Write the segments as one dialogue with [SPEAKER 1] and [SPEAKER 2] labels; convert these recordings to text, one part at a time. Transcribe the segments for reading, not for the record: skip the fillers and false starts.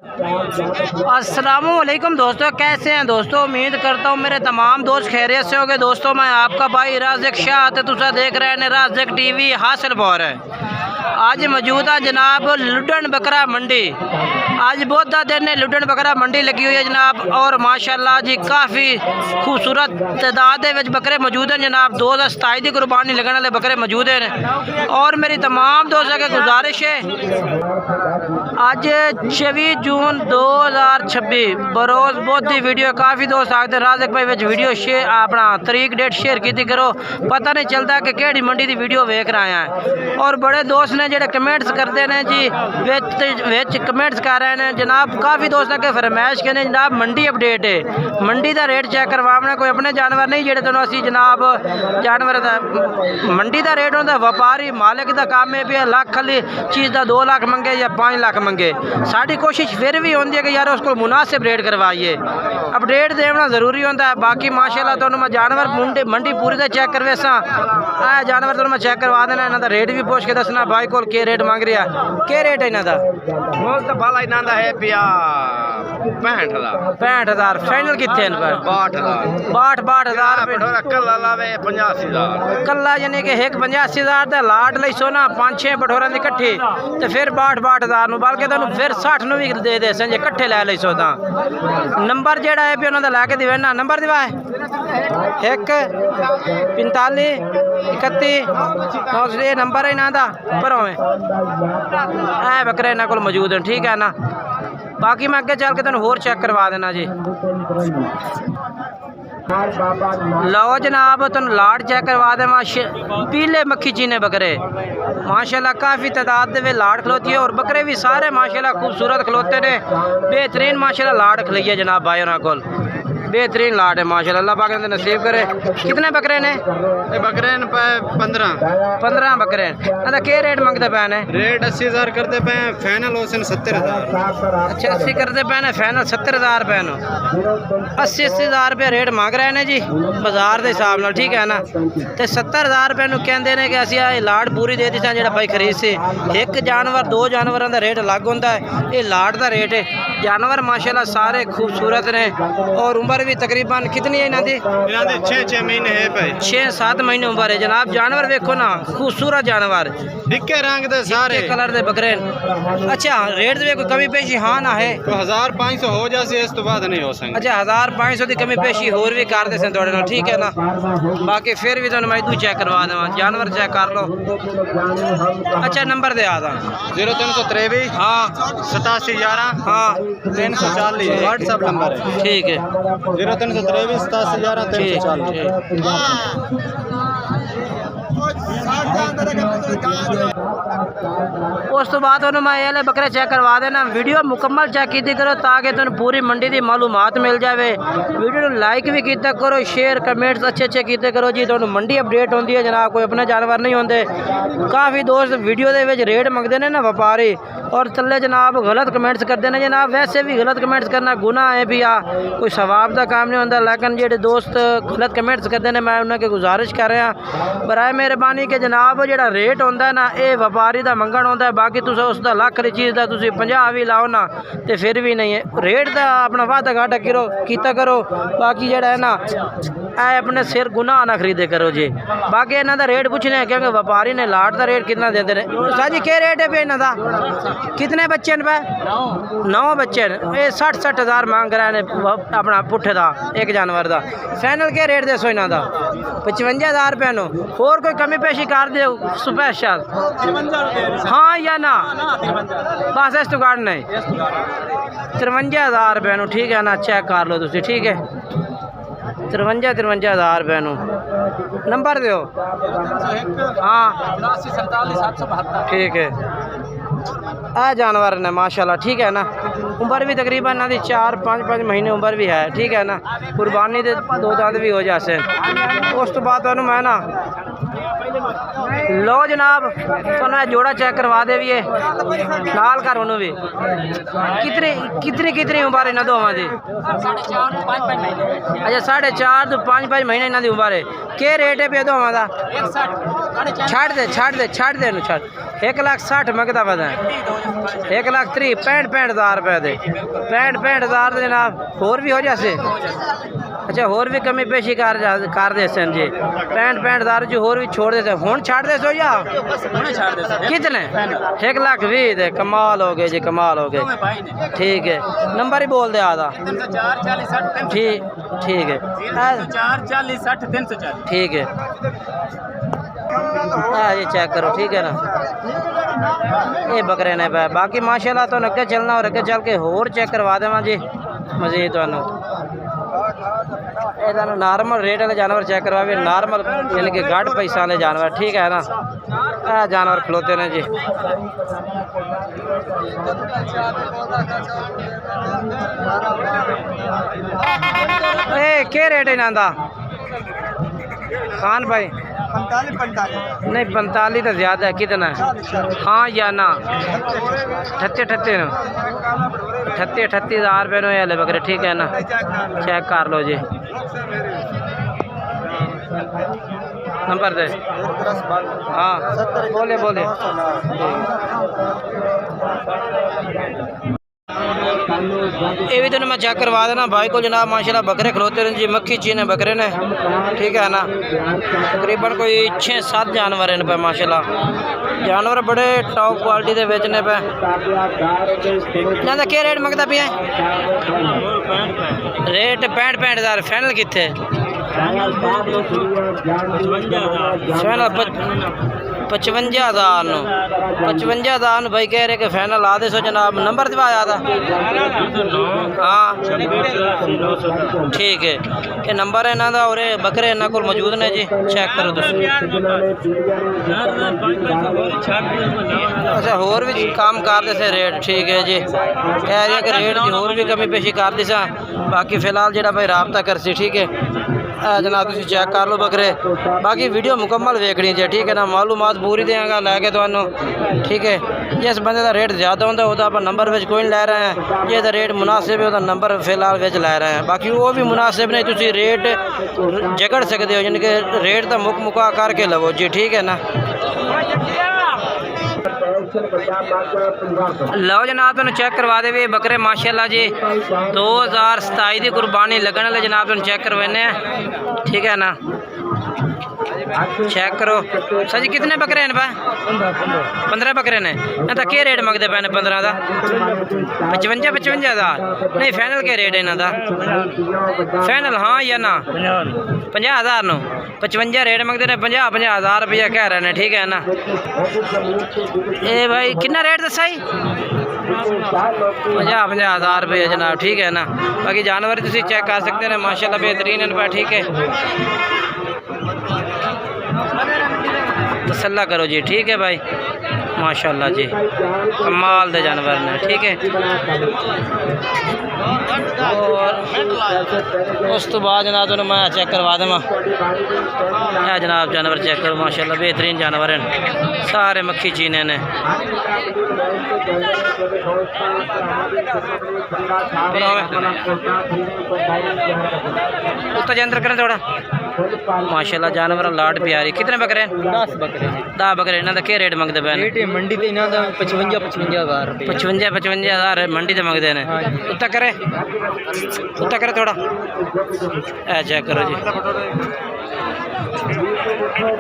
[SPEAKER 1] अस्सलामुअलैकुम दोस्तों, कैसे हैं दोस्तों। उम्मीद करता हूँ मेरे तमाम दोस्त खैरियत से होंगे। दोस्तों मैं आपका भाई राज़िक शाह तुसा देख रहे हैं राज़िक टीवी हासिलपुर है। आज मौजूद है जनाब लुडन बकरा मंडी। आज बहुत दिन ने लुडन बकरा मंडी लगी हुई है जनाब, और माशाल्लाह जी काफ़ी खूबसूरत तादाद में बकरे मौजूद हैं जनाब। 2027 की कुर्बानी लगने वाले बकरे मौजूद हैं। और मेरी तमाम दोस्तों की गुजारिश है, आज 26 जून 2026 बरोज़ बहुत ही वीडियो काफ़ी दोस्त आखते राज़िक भाई वीडियो शेयर अपना तरीक डेट शेयर की करो, पता नहीं चलता कि केड़ी मंडी की वीडियो वेख रहे हैं। और बड़े दोस्त ने जेडे कमेंट्स करते हैं जी विच कमेंट्स कर रहे हैं जनाब। काफ़ी दोस्त के फरमाइश कहने जनाब मंडी अपडेट है, मंडी का रेट चेक करवाना। कोई अपने जानवर नहीं जेडे तुहानू असी जनाब जानवर का मंडी का रेट होता व्यापारी मालिक का काम है भी लख वाली चीज़ का 2 लाख मंगे या 5 लाख मंगे। साड़ी कोशिश फिर भी होती है कि यार उसको मुनासिब रेट करवाइए, अपडेट देना ज़रूरी होता है। बाकी माशाल्लाह तो मैं जानवर मंडी पूरी तो चेक करवे सा जानवर तो मैं चेक करवा देना। इन्हों का रेट भी पूछ के दसना भाई को के रेट मांग रहा के रेट है इन्हों का।
[SPEAKER 2] मोल तो बाला इन्हों का है पिया
[SPEAKER 1] 65,000 फाइनल कितने 62,000
[SPEAKER 2] कला लावे 85,000
[SPEAKER 1] कला, यानी कि एक 85,000 का लाट ली सोना 5-6 बठोर की कट्ठी तो फिर 62,000 बल्कि तुम फिर 60 भी दे दे जे कट्ठे लै ली सो। नंबर जोड़ा है भी उन्होंने लैके देना नंबर दिवा 1 45 31 नंबर है इन्हों का भरों है बकरे इन्हों को मौजूद हैं, ठीक है ना। बाकी मैं अगे चल के तुम होर चेक करवा देना जी। लो जनाब तुम लाट चेक करवा देवा पीले मक्खी चीने बकरे माशाल्लाह काफ़ी तादाद में लाट खलोती है। और बकरे भी सारे माशाल्लाह खूबसूरत खलोते ने, बेहतरीन माशाल्लाह लाट खली है जनाब भाई उन्होंने को। बेहतरीन लाट है माशाल्लाह, अल्लाह पाक ने नसीब करे। कितने बकरे ने?
[SPEAKER 2] बकरे 15
[SPEAKER 1] बकरे के रेट मंगते पे ने?
[SPEAKER 2] रेट 80,000 करते पे फाइनल हो 70,000।
[SPEAKER 1] अच्छा 80 करते पे ने फाइनल 70,000 रुपए नो 80,000 रुपये रेट मांग रहे हैं जी बाजार के हिसाब नाल, ठीक है ना। तो 70,000 रुपये कहते हैं कि असं लाट पूरी दे दी जो भाई खरीद से। एक जानवर 2 जानवरों का रेट अलग होता है, ये लाट का रेट है। जानवर माशाल्लाह सारे खूबसूरत ने और उम्र भी तकरीबन कितनी है इन्हों की?
[SPEAKER 2] 6 महीने है भाई,
[SPEAKER 1] 6-7 महीने उम्र है जनाब। जानवर देखो ना खूबसूरत जानवर,
[SPEAKER 2] निक्के रंग दे सारे
[SPEAKER 1] कलर दे बकरे। अच्छा रेट दे कोई कमी पेशी हाँ ना है?
[SPEAKER 2] 1500 हो जाए इस तो बाद नहीं हो सकता।
[SPEAKER 1] अच्छा 1500 की कमी पेशी होर भी कर दे थोड़े नाल, ठीक है ना। बाकी फिर भी तुम मैं इदू चेक करवा देवा, जानवर चेक कर लो। अच्छा नंबर दे आता
[SPEAKER 2] 0323
[SPEAKER 1] हाँ
[SPEAKER 2] 8711
[SPEAKER 1] हाँ
[SPEAKER 2] 340 व्हाट्सएप नंबर है,
[SPEAKER 1] ठीक है
[SPEAKER 2] 0323 8711 340।
[SPEAKER 1] उस तो बाद मैं ये बकरे चेक करवा देना। वीडियो मुकम्मल चेक की करो ताकि तुम पूरी मंडी की मालूमात मिल जाए। वीडियो लाइक भी किया करो, शेयर कमेंट्स अच्छे किए करो जी। तुहानू मंडी अपडेट होती है जनाब, कोई अपने जानवर नहीं होंगे। काफ़ी दोस्त वीडियो के रेट मंगते हैं ना व्यापारी, और थल्ले जनाब गलत कमेंट्स करते हैं जनाब। वैसे भी गलत कमेंट्स करना गुनाह है भी कोई सवाब का काम नहीं होता। लेकिन जो दोस्त गलत कमेंट्स करते हैं मैं उन्होंने गुजारिश कर रहा बराए मेहरबानी कि जनाब जो रेट होंदा है ना ये व्यापारी का मंगण होंदा है। बाकी तुम उसका लख की चीज़ का 50 भी लाओ ना तो फिर भी नहीं है। रेट का अपना वादा घाटा किया करो। बाकी जोड़ा है ना ए अपने सिर गुनाह ना खरीदे करो जी। बाकी इन्हों का रेट पूछने क्योंकि व्यापारी ने लाट का रेट कितना देते हैं। सर जी क्या रेट है पे इन्हों का? कितने बच्चे पे? 9 बच्चे ये 60,000 मांग रहे हैं अपना पुट्ठे का एक जानवर का। फाइनल क्या रेट दसो इन्हों का? 55,000 रुपये नो। होर कोई कमी पेशी कर दो स्पेशल हाँ या ना? बस इस तो घट नहीं 53,000 रुपये नो, ठीक है ना। चेक कर लो तुम, ठीक है 53,000 रुपये नो। नंबर दो हाँ ठीक है। आ जानवर ने माशाल्लाह, ठीक है ना। उम्र भी तकरीबन इन्हों की 4-5 महीने उम्र भी है, ठीक है ना। कुर्बानी के 2 दांत भी हो जाते। उस तो बाद मैं ना लो जनाब तो जोड़ा चेक करवा दे भी है नाल कर उन्होंने भी कितनी उम्र है इन्हों दोवां दी? 4.5 अच्छा 4.5 तो 5 महीने इन्हों की उम्र है। क्या रेट है पे दोवां का? छड़ दे 1,60,000 मंगता पता 1,30,000 65,000 रुपए दे 65,000 जनाब होर भी हो जासे। अच्छा होर भी कमी पेशी कर दे सन जी 65,000 जो होर भी छोड़ देते हूँ छाड़ दे सो या कितने 1,20,000 दे कमाल हो गए जी कमाल हो गए। ठीक है नंबर ही बोल दे आधा ठीक है ठीक है ये चेक करो ठीक है ना ये बकरे ने पे बाकी माशाल्लाह तो अगे चलना और अगे चल के होर चेक करवा देवां जी मजीद तुहानू नॉर्मल रेट वाले जानवर चेक करवा भी नॉर्मल यानी कि घट पैसा वाले जानवर ठीक है ना जानवर खलोते ने जी। क्या रेट है इन्हों का खान भाई? 45 नहीं 45 तो ज़्यादा है कितना है? हाँ या ना 38,000 रुपये नो ये बकरे ठीक है ना चेक कर लो जी नंबर दे हाँ बोले ये भी तो मैं चेक करवा देना भाई को जनाब माशाल्लाह बकरे खलोते हैं जी मक्खी चीने बकरे ने ठीक है ना तकरीबन कोई 6-7 जानवर हैं पे माशाल्लाह जानवर बड़े टॉप क्वालिटी के बेचने पे क्या रेट मंगता पे रेट 65,000 फाइनल कितने फाइनल 55,000 भाई कह रहे कि फाइनल आ दे सो जनाब नंबर दिवाया था हाँ ठीक है ये नंबर है इन्हों का और बकरे इन्हों को मौजूद ने जी चेक करो तुम। अच्छा होर भी काम करते थे रेट ठीक है जी कह रही है कि रेट की होर भी कमी पेशी कर दी सा बाकी फिलहाल जो भाई रबता कर सी ठीक है जनाब तुम चेक कर लो बकरे बाकी वीडियो मुकम्मल वेखनी चाहिए ठीक है ना मालूमात पूरी देंगे लैके तो ठीक है जिस बंदे का रेट ज़्यादा होता है आप नंबर में कोई नहीं लै रहे हैं जो रेट मुनासिब है वह नंबर फिलहाल लै रहे हैं बाकी वो भी मुनासिब नहीं तुम रेट जगड़ सकते हो यानी कि रेट तो मुका करके लवो जी ठीक है ना। लो जनाब तुम चेक करवा दे बकरे माशाल्लाह जी 2027 की कुर्बानी लगने वाले जनाब तुम चेक करवाने ठीक है ना चेक करो सर जी कितने बकरे हैं 15 बकरे ने तो क्या रेट मंगते पे 15 का 55,000 नहीं फाइनल क्या रेट है इन्हों का फाइनल हाँ या ना 50,000 नो 55 रेट मंगते हैं 50,000 रुपया कह रहे हैं ठीक है ना। ये भाई कितना रेट दसा ही 50,000 रुपये जनाब ठीक है ना बाकी जानवर तुम चेक कर सकते हैं माशाल्लाह बेहतरीन है ठीक है तसल्ला करो जी ठीक है भाई माशाल्लाह जी कमाल दे जानवर ने ठीक है। और उस तो बाद जनाब तो मैं चेक करवा देवां जनाब जानवर चेक करो माशाल्लाह बेहतरीन जानवर हैं सारे मक्खी चीने ने उत्तर अंदर करें थोड़ा माशाल्लाह जानवर लाड प्यारी कितने बकरे 10 बकरे इन्हों का क्या रेट मंगते पे मंडी पे 55,000 मंडी से मंगते हैं उत्तर करे थोड़ा चेक करो जी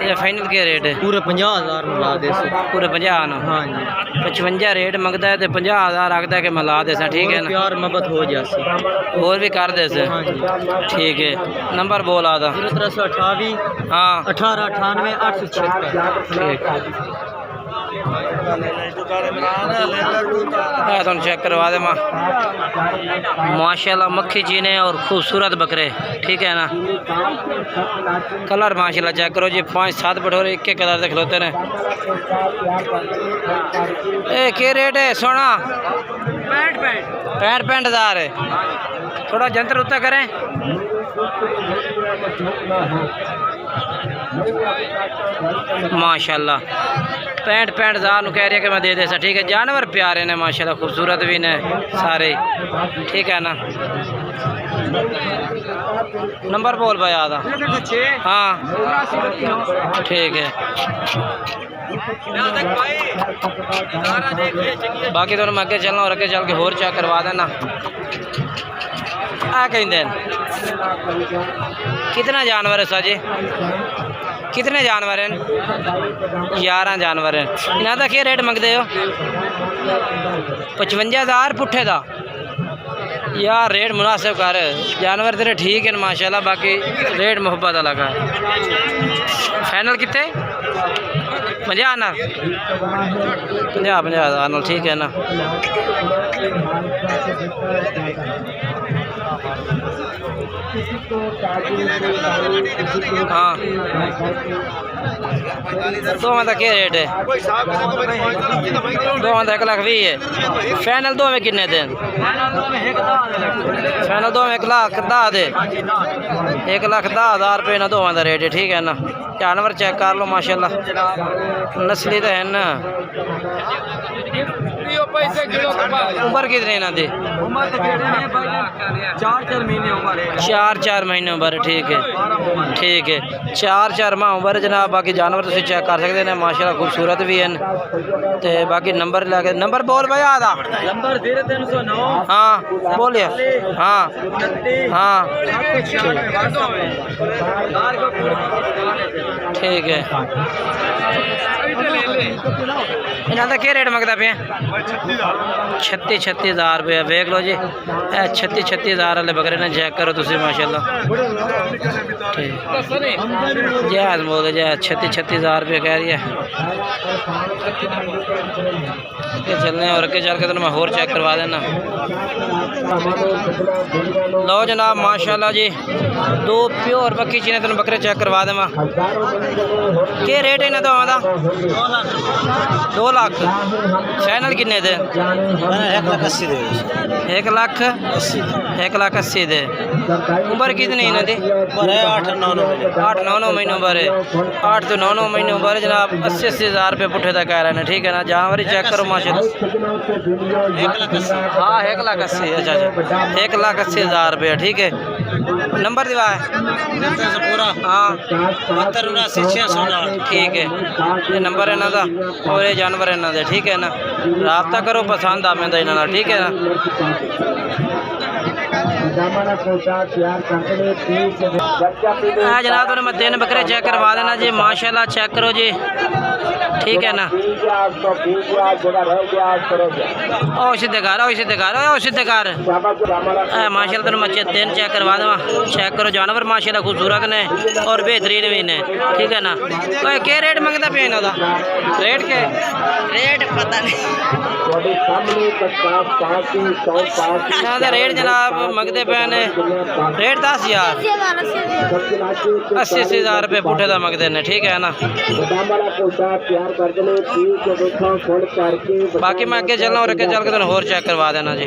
[SPEAKER 1] ये फाइनल क्या रेट है पूरे 50,000 मिला दे पूरे 50 नो हाँ जी 55 रेट मंगता है तो 50,000 आखता है कि मिला दे ठीक है ना प्यार मोहब्बत हो जाए और भी कर दे ठीक है नंबर बोल आता 0328 हाँ 1898 876 तुम चेक करवा दे माशाल्लाह मक्खी चीने और खूबसूरत बकरे ठीक है ना कलर माशाल्लाह चेक करो जी 5-7 बटोरे एक कलर से खिलौते हैं। क्या रेट है सोना 65,000 है थोड़ा जंतर उत्तर करें माशाल्लाह 65,000 कह रही है कि मैं दे दे सा। ठीक है, जानवर प्यारे ने माशाल्लाह, खूबसूरत भी ने सारे। ठीक है ना, नंबर बोल भाई आधा। हाँ ठीक है, बाकी तो मैं अगे चलना और अगे चल के होर चेक करवा देना। आ कहीं कितना जानवर है साजी? कितने जानवर हैं? 11 जानवर हैं। इन्हों का क्या रेट मंगते हो? 55,000 पुट्ठे का यार, रेट मुनासिब कर। जानवर तेरे ठीक है माशाल्लाह, बाकी रेट मुहब्बत लगा। फाइनल कितने? 50 50,000। ठीक है ना। हाँ दो में क्या रेट है? दो में 1,20,000 है। फाइनल दो में कितने दिन? फाइनल दो में 1,10,000 दे। 1,10,000 रुपये ना दो में रेट है। ठीक है ना, जानवर चेक कर लो माशाल्लाह, नस्ली तो है ना। उम्र कितने ना दे? 4-4 महीने उम्र। ठीक है, ठीक है, 4-4 माह उम्र जनाब। बाकी जानवर तुम चेक कर सकते हैं माशाल्लाह, खूबसूरत भी हैं। तो बाकी नंबर लगे, नंबर बोल भाई आधा।
[SPEAKER 3] नंबर 0309।
[SPEAKER 1] हाँ बोलिए। हाँ हाँ ठीक है। इन्हों का क्या रेट मंगता पे? 36,000 रुपया। देख लो जी, 36,000 वाले बकरे ने चेक करो तुम माशाल्लाह। ठीक जैज बोल दे, जैज 36,000 रुपया कह रही है। चलने और अगे चल के तो मैं होर चेक करवा देना। लो जनाब माशाल्लाह जी, 2 प्योर पक्की चीने तेन बकरे चेक करवा देवा। क्या रेट है इन्हें तो? 2 लाख। फाइनल किन्ने दे? 1,80,000 दे। उम्र कितनी इन्हें दी? 8-9 महीने उम्र है। 8 से 9 महीने उम्र है जनाब। 80,000 रुपये पुट्ठे तक कह रहे हैं। ठीक है ना, जानवर ही चेक करो माशाल्लाह। हाँ 1,80,000। अच्छा 1,80,000 रुपया। ठीक है, नंबर दिवा है? हाँ ठीक है, ये नंबर है इन्हों का और ये जानवर है इन्हों। ठीक है ना, रब्ता करो, पसंद आवे तो इन्हों। ठीक है ना। हाँ जनाब, तो मैं 3 बकरे चेक करवा देना जी माशाल्लाह, चेक करो जी। ठीक है ना। ओ सीधे घर, ओ सीधे घर, ओ सीधे घर। माशाल्लाह तो मैं 3 चेक करवा देवा। चेक करो, जानवर माशाल्लाह खूबसूरत ने और बेहतरीन भी ने। ठीक है ना। तो क्या रेट मंगता पे इन्हों का? रेट के रेट पता नहीं। रेट जनाब मंगते पे ने रेट 10,000 80,000 रुपये पुट्ठे का मंगते हैं। ठीक है ना। बाकी मैं अगे चलना और अगे चल के होर चेक करवा देना जी।